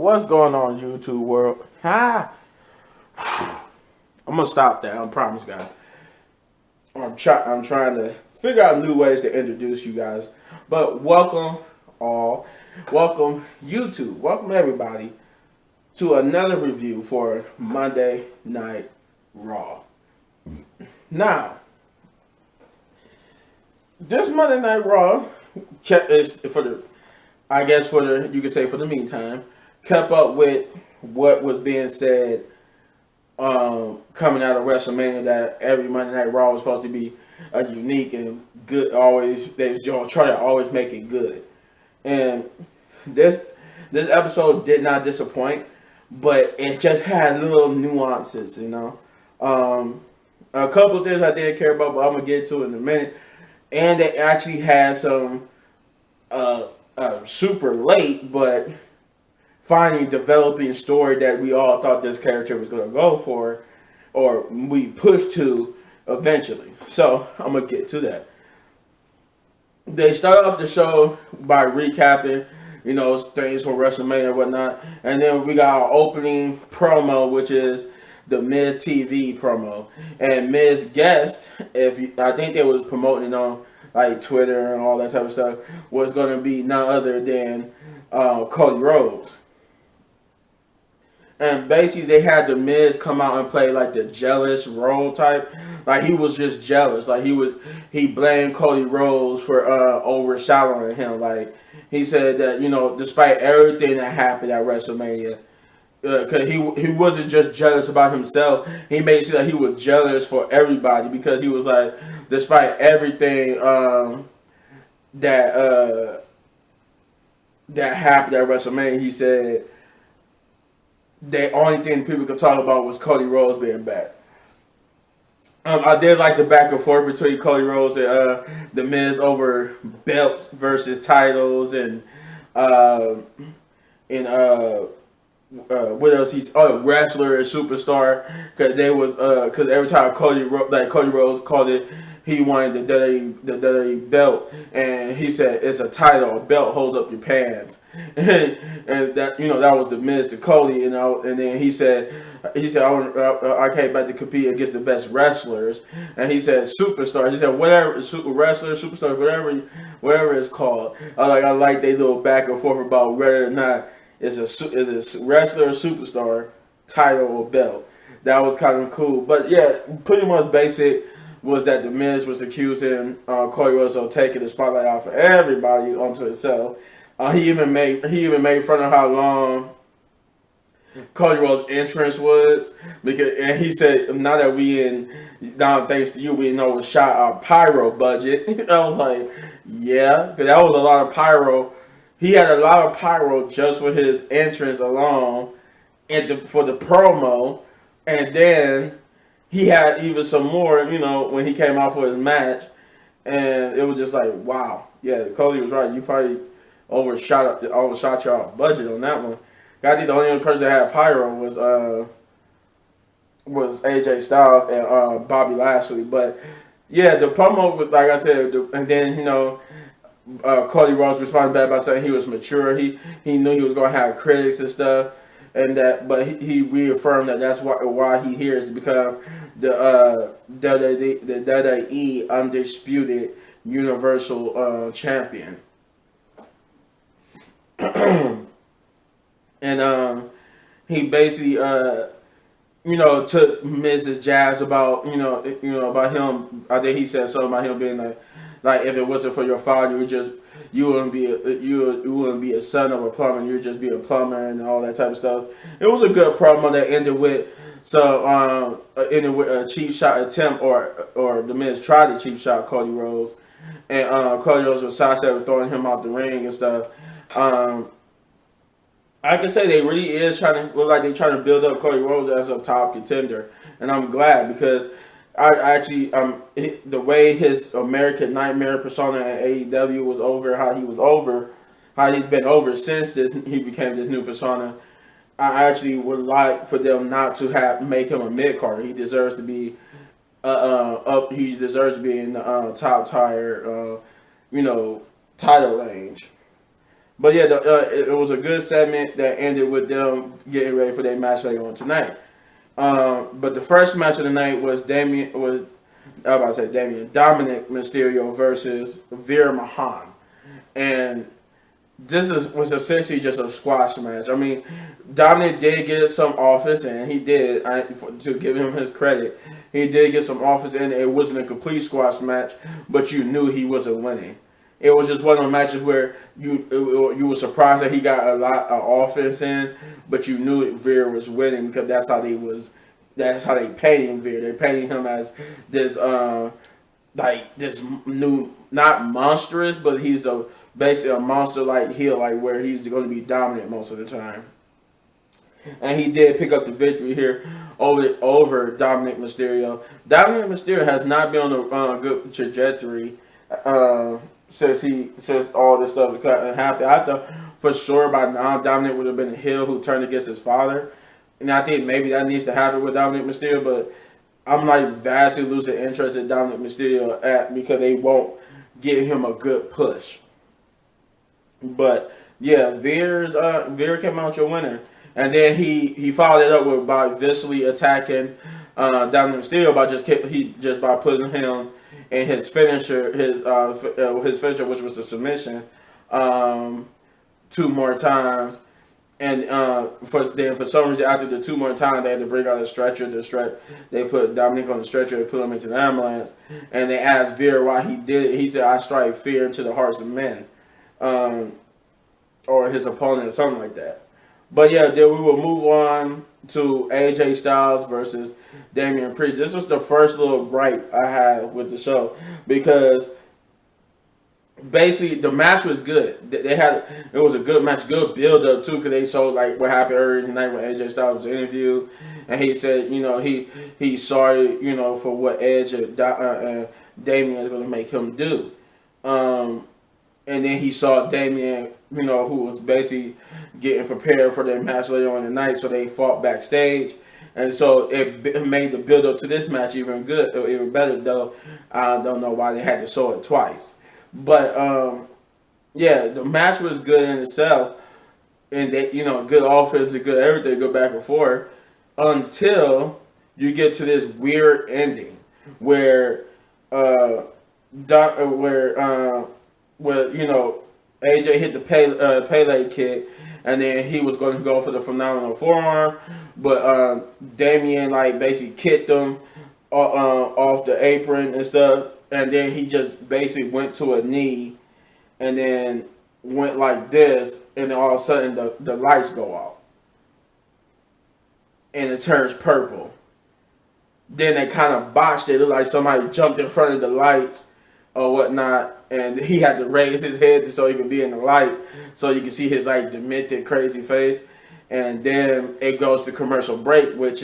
What's going on, YouTube world? Ha! I'm gonna stop that. I promise, guys. I'm trying to figure out new ways to introduce you guys. But welcome all, welcome YouTube, welcome everybody to another review for Monday Night Raw. Now, this Monday Night Raw is for the, you could say for the meantime, kept up with what was being said coming out of WrestleMania, that every Monday Night Raw was supposed to be a unique and good. Always they try to always make it good, and this episode did not disappoint, but it just had little nuances, you know. A couple of things I did care about, but I'm gonna get to it in a minute. And they actually had some super late, but finally developing story that we all thought this character was going to go for, or we pushed to eventually. So I'm going to get to that. They start off the show by recapping, you know, things from WrestleMania and whatnot. And then we got our opening promo, which is the Miz TV promo. And Miz guest, I think they was promoting on like Twitter and all that type of stuff, was going to be none other than Cody Rhodes. And basically they had the Miz come out and play like the jealous role type. Like he was just jealous. Like he blamed Cody Rhodes for overshadowing him. Like he said that, you know, despite everything that happened at WrestleMania, because he wasn't just jealous about himself. He made sure that he was jealous for everybody, because he was like, despite everything that happened at WrestleMania, he said the only thing people could talk about was Cody Rhodes being back. I did like the back and forth between Cody Rhodes and the Miz over belts versus titles, and what else? He's wrestler and superstar, because every time Cody Rhodes called it, he wanted the WWE belt, and he said it's a title. A belt holds up your pants, and that, you know, that was the Miz to Cody, you know. And then he said I came back to compete against the best wrestlers, and he said superstars. He said whatever, wrestler, superstar, whatever it's called. I like they little back and forth about whether or not it's a wrestler or superstar title or belt. That was kind of cool. But yeah, pretty much basic was that the Miz was accusing Cody Rhodes of taking the spotlight out for everybody onto himself. He even made fun of how long Cody Rhodes' entrance was, and he said, now thanks to you, we know it shot our pyro budget. I was like, yeah, because that was a lot of pyro. He had a lot of pyro just for his entrance alone, and for the promo, and then he had even some more, you know, when he came out for his match, and it was just like, wow, yeah, Cody was right. You probably overshot your budget on that one. I think the only other person that had pyro was AJ Styles and Bobby Lashley. But yeah, the promo was, like I said, and then, you know, Cody Rhodes responded back by saying he was mature. He knew he was going to have critics and stuff, and that, but he reaffirmed that that's why he here is to become the WWE undisputed Universal Champion. And he basically you know, took Miz's jabs about about him. I think he said something about him being like if it wasn't for your father, you wouldn't be a son of a plumber. You'd just be a plumber and all that type of stuff. It was a good promo that ended with a cheap shot attempt, or the Miz tried to cheap shot Cody Rhodes, and Cody Rhodes was sidestepping, throwing him out the ring and stuff. I can say they really is trying to build up Cody Rhodes as a top contender, and I'm glad, because I actually the way his American Nightmare persona at AEW was over, how he's been over since he became this new persona. I actually would like for them not to make him a mid-carder. He deserves to be He deserves to be in the top tier, title range. But yeah, it was a good segment that ended with them getting ready for their match later on tonight. But the first match of the night was I was about to say Dominic Mysterio versus Veer Mahan, and was essentially just a squash match. I mean, Dominic did get some offense, and he did. To give him his credit, he did get some offense, and it wasn't a complete squash match, but you knew he wasn't winning. It was just one of those matches where you were surprised that he got a lot of offense in, but you knew Veer was winning because that's how they was. That's how they painted Veer. They painted him as this like this new, not monstrous, but he's basically a monster like heel, like where he's going to be dominant most of the time. And he did pick up the victory here over Dominic Mysterio. Dominic Mysterio has not been on a good trajectory since all this stuff happened. I thought for sure by now Dominic would have been a heel who turned against his father, and I think maybe that needs to happen with Dominic Mysterio. But I'm like vastly losing interest in Dominic Mysterio because they won't give him a good push. But yeah, Veer came out your winner, and then he followed it up with by viciously attacking Dominic Mysterio by putting him in his finisher, his finisher, which was a submission, two more times. And for some reason, after the two more times, they had to bring out a stretcher. They put Dominic on the stretcher and put him into the ambulance. And they asked Veer why he did it. He said, "I strike fear into the hearts of men," or his opponent, or something like that. But yeah, then we will move on to AJ Styles versus Damian Priest. This was the first little gripe I had with the show because basically the match was good. It was a good match, good build up too, because they showed like what happened earlier tonight when AJ Styles was interviewed, and he said he's sorry for what Edge and Damian is going to make him do. And then he saw Damian, who was basically getting prepared for their match later on in the night, so they fought backstage. And so it made the build up to this match even better, though I don't know why they had to show it twice. But yeah, the match was good in itself, and they, good offense, good everything, good back and forth, until you get to this weird ending where AJ hit the Pele kick, and then he was going to go for the phenomenal forearm, but Damian basically kicked him off the apron and stuff, and then he just basically went to a knee, and then went like this, and then all of a sudden the lights go out, and it turns purple. Then they kind of botched it. It looked like somebody jumped in front of the lights or whatnot, and he had to raise his head so he could be in the light, so you can see his demented, crazy face. And then it goes to commercial break, which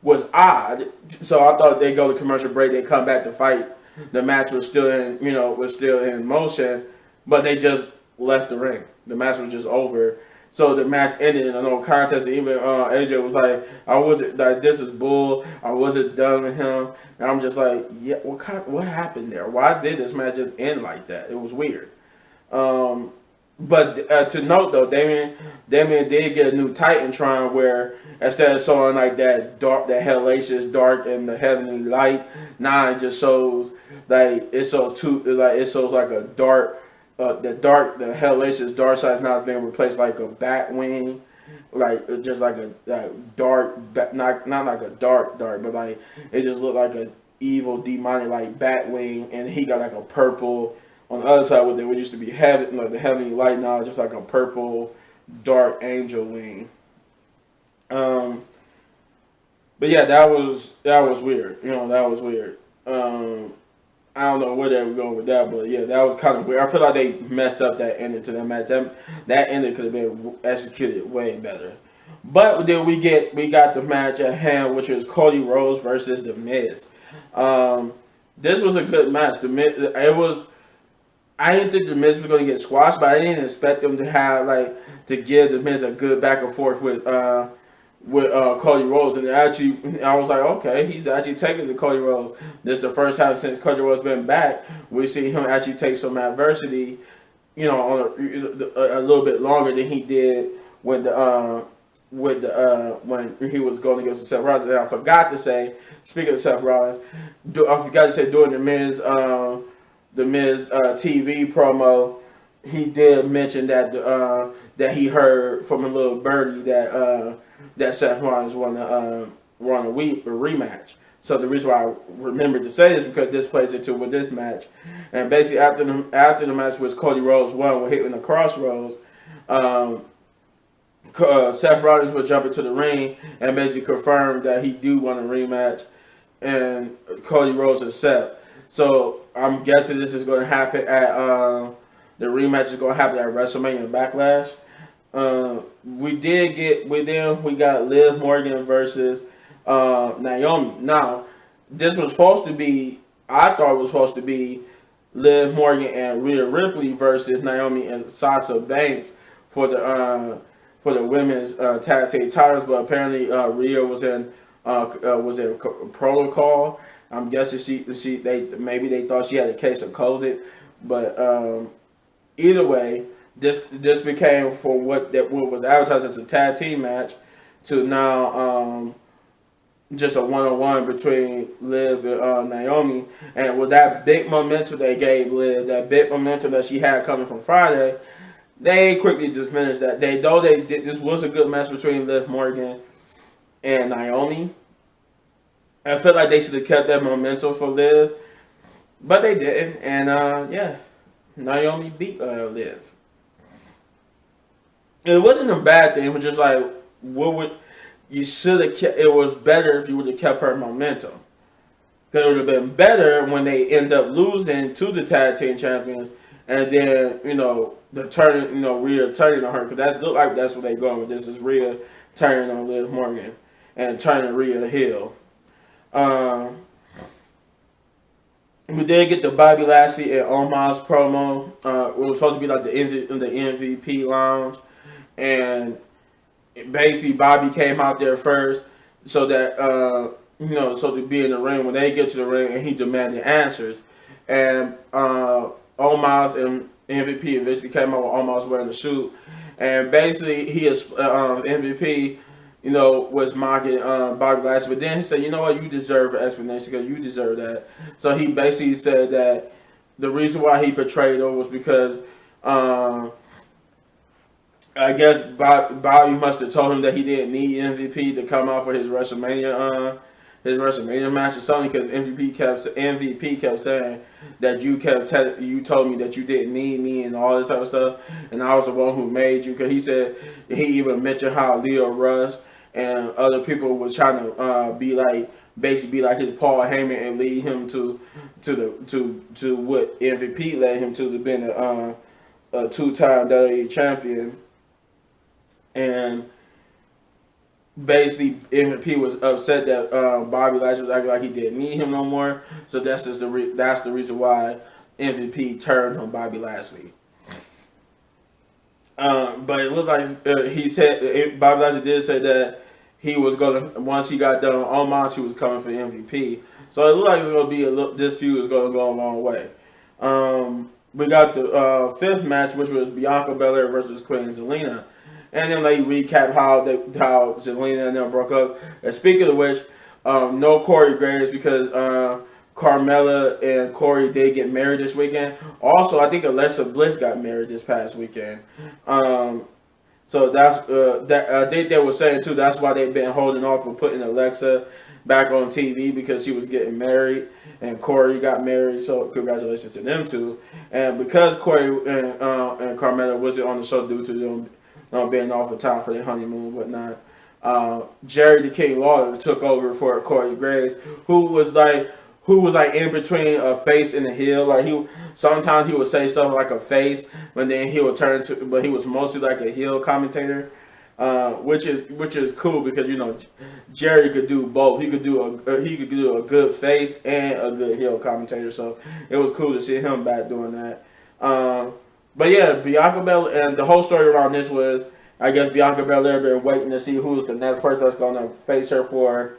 was odd. So I thought they go to commercial break, they come back to fight. The match was still in motion, but they just left the ring. The match was just over. So the match ended in a no contest. Even AJ was like, "I wasn't this is bull. I wasn't done with him." And I'm just like, "Yeah, what happened there? Why did this match just end like that? It was weird." But to note though, Damian did get a new Titantron where instead of showing that hellacious dark and the heavenly light, now it just shows it shows like a dark. The hellacious dark side now is being replaced like a bat wing, just like a dark, not like a dark, but it just looked like a evil demonic bat wing, and he got like a purple on the other side with it. What used to be heaven, the heavenly light, now just like a purple dark angel wing. But yeah, that was weird. That was weird. I don't know where they were going with that, but yeah, that was kind of weird. I feel like they messed up that ending to that match. That ending could have been executed way better. But then we got the match at hand, which was Cody Rhodes versus The Miz. This was a good match. I didn't think The Miz was going to get squashed, but I didn't expect them to have to give The Miz a good back and forth with Cody Rhodes, and I was like, okay, he's actually taking the Cody Rhodes. This is the first time since Cody Rhodes been back we see him actually take some adversity on a little bit longer than he did when when he was going against Seth Rollins. And I forgot to say, speaking of Seth Rollins, I forgot to say during the Miz TV promo, he did mention that that he heard from a little birdie that Seth Rollins won a rematch. So the reason why I remembered to say this because this plays into with this match, and basically after the match was Cody Rhodes won with hitting the crossroads. Seth Rollins would jump into the ring and basically confirm that he do want a rematch, and Cody Rhodes accept. So I'm guessing this is going to happen at the rematch is going to happen at WrestleMania Backlash. We got Liv Morgan versus Naomi. Now, this was supposed to be, I thought it was supposed to be Liv Morgan and Rhea Ripley versus Naomi and Sasha Banks for the women's tag team titles, but apparently Rhea was in protocol. I'm guessing maybe they thought she had a case of COVID, but either way, this became for what was advertised as a tag team match to now just a one-on-one between Liv and Naomi, and with that big momentum they gave Liv, that big momentum that she had coming from Friday, they quickly diminished that. This was a good match between Liv Morgan and Naomi. I felt like they should have kept that momentum for Liv, but they didn't, and Naomi beat Liv. It wasn't a bad thing. It was just like, you should have kept. It was better if you would have kept her momentum. Because it would have been better when they end up losing to the tag team champions, and then Rhea turning on her. Because that's look like that's what they're going with. This is Rhea turning on Liv Morgan and turning Rhea heel. We did get the Bobby Lashley and Omos promo. It was supposed to be like the MVP lounge, and basically Bobby came out there first so that so to be in the ring when they get to the ring, and he demanded answers, and Omos and MVP eventually came out with Omos wearing the suit, and basically he is MVP was mocking Bobby Lashley, but then he said, you know what, you deserve an explanation because you deserve that. So he basically said that the reason why he betrayed her was because I guess Bobby must have told him that he didn't need MVP to come out for his WrestleMania match or something, because MVP kept saying that you told me that you didn't need me and all this type of stuff, and I was the one who made you. Because he said he even mentioned how Leo Rush and other people was trying to be like his Paul Heyman and lead him to what MVP led him to being a two-time WWE champion. And basically, MVP was upset that Bobby Lashley was acting like he didn't need him no more. So that's just that's the reason why MVP turned on Bobby Lashley. But it looked like he said Bobby Lashley did say that he was gonna, once he got done on Omos, he was coming for the MVP. So it looked like it's gonna be this feud is gonna go a long way. We got the fifth match, which was Bianca Belair versus Queen Zelina. And then they recap how Zelina and them broke up. And speaking of which, no Corey Graves because Carmella and Corey did get married this weekend. Also, I think Alexa Bliss got married this past weekend. So that's I think they were saying too. That's why they've been holding off on putting Alexa back on TV, because she was getting married and Corey got married. So congratulations to them two. And because Corey and Carmella wasn't on the show due to them being off the time for their honeymoon and whatnot, Jerry the King Lawler took over for Corey Graves, who was like in between a face and a heel. Like sometimes he would say stuff like a face, but then he would but he was mostly like a heel commentator, which is cool because Jerry could do both. He could do a good face and a good heel commentator. So it was cool to see him back doing that. But yeah, Bianca Belair, and the whole story around this was, I guess Bianca Belair been waiting to see who's the next person that's going to face her for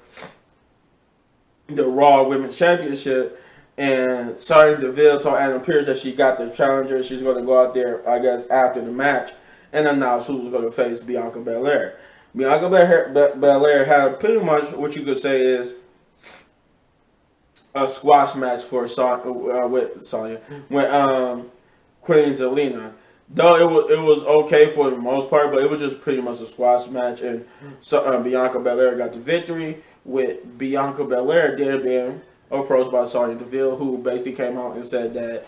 the Raw Women's Championship, And Sonya Deville told Adam Pearce that she got the challenger. She's going to go out there, I guess, after the match and announce who's going to face Bianca Belair. Bianca Belair had pretty much what you could say is a squash match for with Sonya with Queen Zelina. Though it was okay for the most part, but it was just pretty much a squash match, and so, Bianca Belair got the victory with Bianca Belair then being approached by Sonya Deville, who basically came out and said that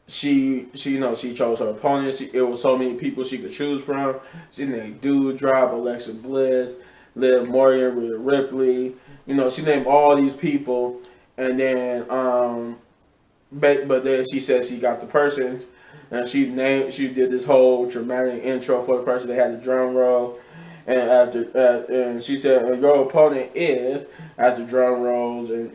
she chose her opponent. It was so many people she could choose from. She named Doudrop, Alexa Bliss, Liv Morgan, Rhea Ripley. She named all these people, and then but then she said she got the person, and she did this whole dramatic intro for the person. They had the drum roll, and and she said your opponent is, as the drum rolls, and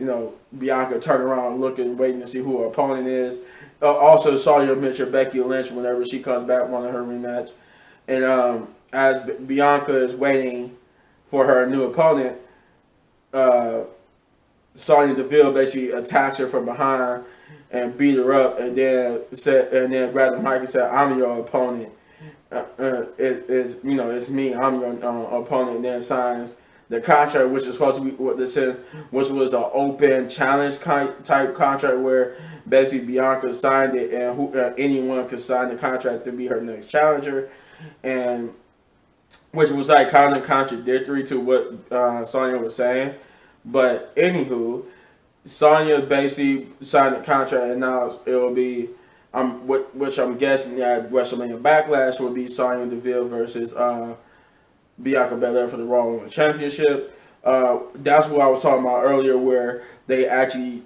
Bianca turned around looking, waiting to see who her opponent is. Also saw your mention Becky Lynch whenever she comes back, one of her rematch, and as Bianca is waiting for her new opponent, Sonya Deville basically attacks her from behind and beat her up, and then grabbed the mic and said, "I'm your opponent. It's me. I'm your opponent." And then signs the contract, which is supposed to be what this says, which was an open challenge type contract where basically Bianca signed it, and anyone could sign the contract to be her next challenger, and which was like kind of contradictory to what Sonya was saying. But anywho, Sonya basically signed the contract, and now it will be, which I'm guessing at WrestleMania Backlash will be Sonya Deville versus Bianca Belair for the Raw Women's Championship. That's what I was talking about earlier, where they actually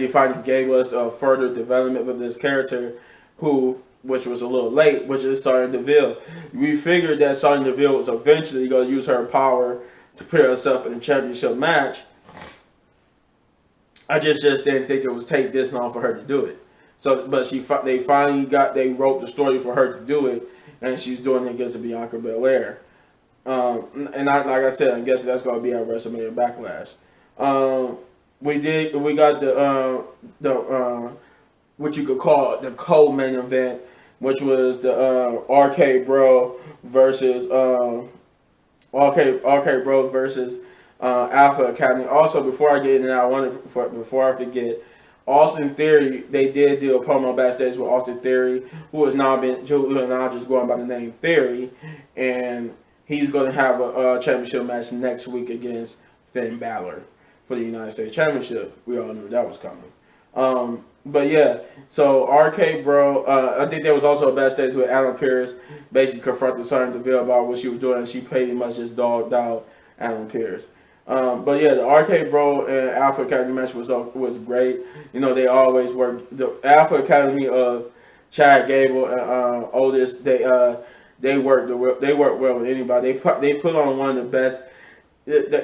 finally gave us a further development of this character, which was a little late, which is Sonya Deville. We figured that Sonya Deville was eventually going to use her power to put herself in a championship match. I just didn't think it would take this long for her to do it. So, but they wrote the story for her to do it, and she's doing it against Bianca Belair. Like I said, I guess that's going to be at WrestleMania Backlash. We got the what you could call the co-main event, which was the RK Bro versus RK Bro versus Alpha Academy. Also, before I get into that, before I forget, Austin Theory, they did do a promo backstage with Austin Theory, who is now just going by the name Theory, and he's going to have a championship match next week against Finn Balor for the United States Championship. We all knew that was coming. But yeah, so RK Bro, I think there was also a backstage with Alan Pearce, basically confronted Sonya Deville about what she was doing, and she pretty much just dogged out Alan Pearce. But yeah, the RK Bro and Alpha Academy match was great. They always work. The Alpha Academy of Chad Gable and Otis, they work well with anybody. They put on one of the best.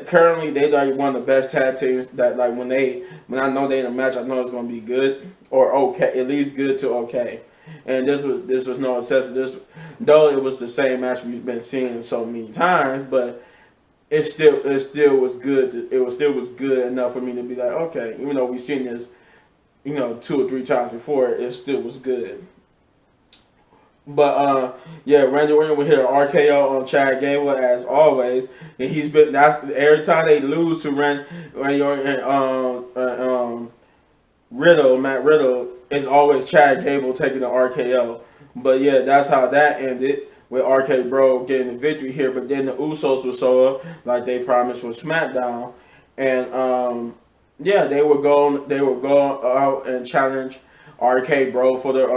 Currently, they like one of the best tag teams that, like, when I know they in a match, I know it's gonna be good or okay, at least good to okay. And this was no exception. Though it was the same match we've been seeing so many times, but it still was good. It still was good enough for me to be like, okay, even though we've seen this, 2 or 3 times before, it still was good. But yeah, Randy Orton would hit an RKO on Chad Gable as always, and that's every time they lose to Randy Orton and Matt Riddle, it's always Chad Gable taking the RKO. But yeah, that's how that ended, with RK Bro getting the victory here. But then the Usos would show up like they promised with SmackDown, and yeah, they would go out and challenge RK Bro for the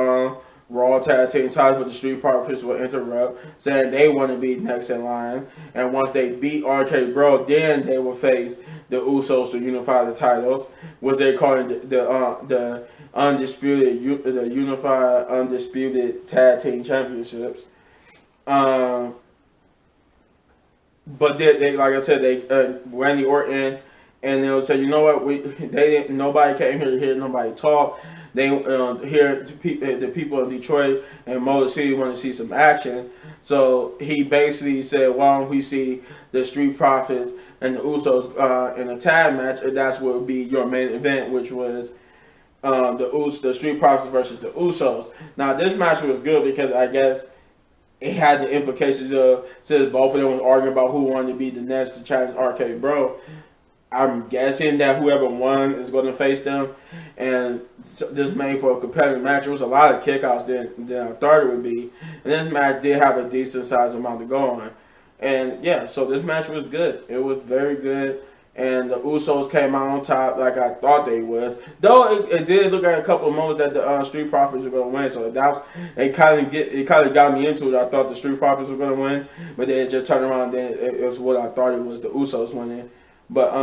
Raw Tag Team titles, but the Street Profits will interrupt, saying they want to be next in line. And once they beat RK Bro, then they will face the Usos to unify the titles, which they call it the Unified Undisputed Tag Team Championships. But they like I said, Randy Orton, and they'll say, you know what, nobody came here to hear nobody talk. They hear the people of Detroit and Motor City want to see some action. So he basically said, why don't we see the Street Profits and the Usos in a tag match? And that's what would be your main event, which was the Street Profits versus the Usos. Now this match was good because I guess it had the implications of, since both of them was arguing about who wanted to be the next to challenge RK Bro. I'm guessing that whoever won is going to face them, and this made for a competitive match. It was a lot of kickouts than I thought it would be, and this match did have a decent sized amount to go on, and yeah, so this match was good. It was very good, and the Usos came out on top like I thought they would. Though it did look at a couple of moments that the Street Profits were going to win, so it kind of got me into it. I thought the Street Profits were going to win, but then it just turned around. Then it was what I thought it was, the Usos winning. But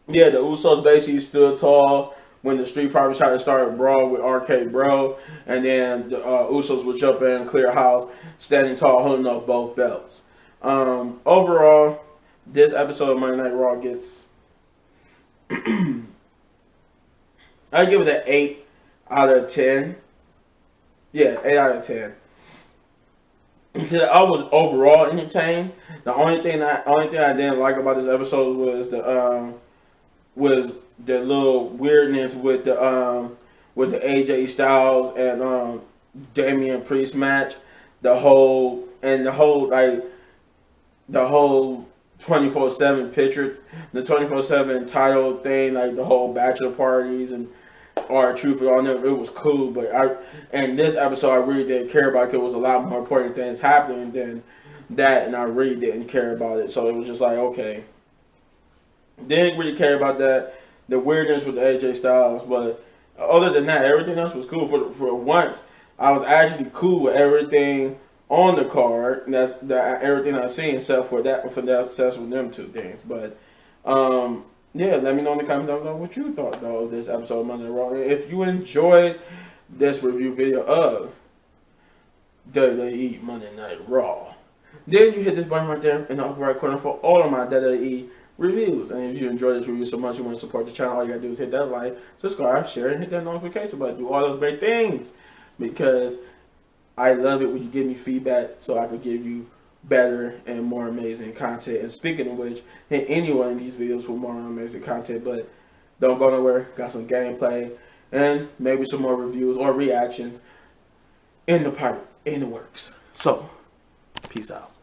yeah, the Usos basically stood tall when the Street Profits tried to start a brawl with RK Bro, and then the Usos would jump in and clear house, standing tall, holding up both belts. Overall, this episode of Monday Night Raw gets I give it an 8 out of 10. Yeah, 8 out of 10. Because I was overall entertained. The only thing I didn't like about this episode was the little weirdness with the AJ Styles and Damian Priest match. The whole 24/7 picture, the 24/7 title thing, like the whole bachelor parties and R-Truth on them. It was cool, but in this episode I really didn't care about it. It was a lot more important things happening than that, and I really didn't care about it. So it was just like, okay, didn't really care about that. The weirdness with the AJ Styles, but other than that, everything else was cool. For once, I was actually cool with everything on the card. And that's everything I've seen, except for that except for them two things. But yeah, let me know in the comments down below what you thought though of this episode of Monday Night Raw. If you enjoyed this review video of WWE Monday Night Raw, then you hit this button right there in the upper right corner for all of my WWE reviews. And if you enjoyed this review so much you want to support the channel, all you gotta do is hit that like, subscribe, share, and hit that notification button. Do all those great things because I love it when you give me feedback so I could give you better and more amazing content. And speaking of which, hit any one of these videos with more amazing content, but don't go nowhere. Got some gameplay and maybe some more reviews or reactions in the works. So, peace out.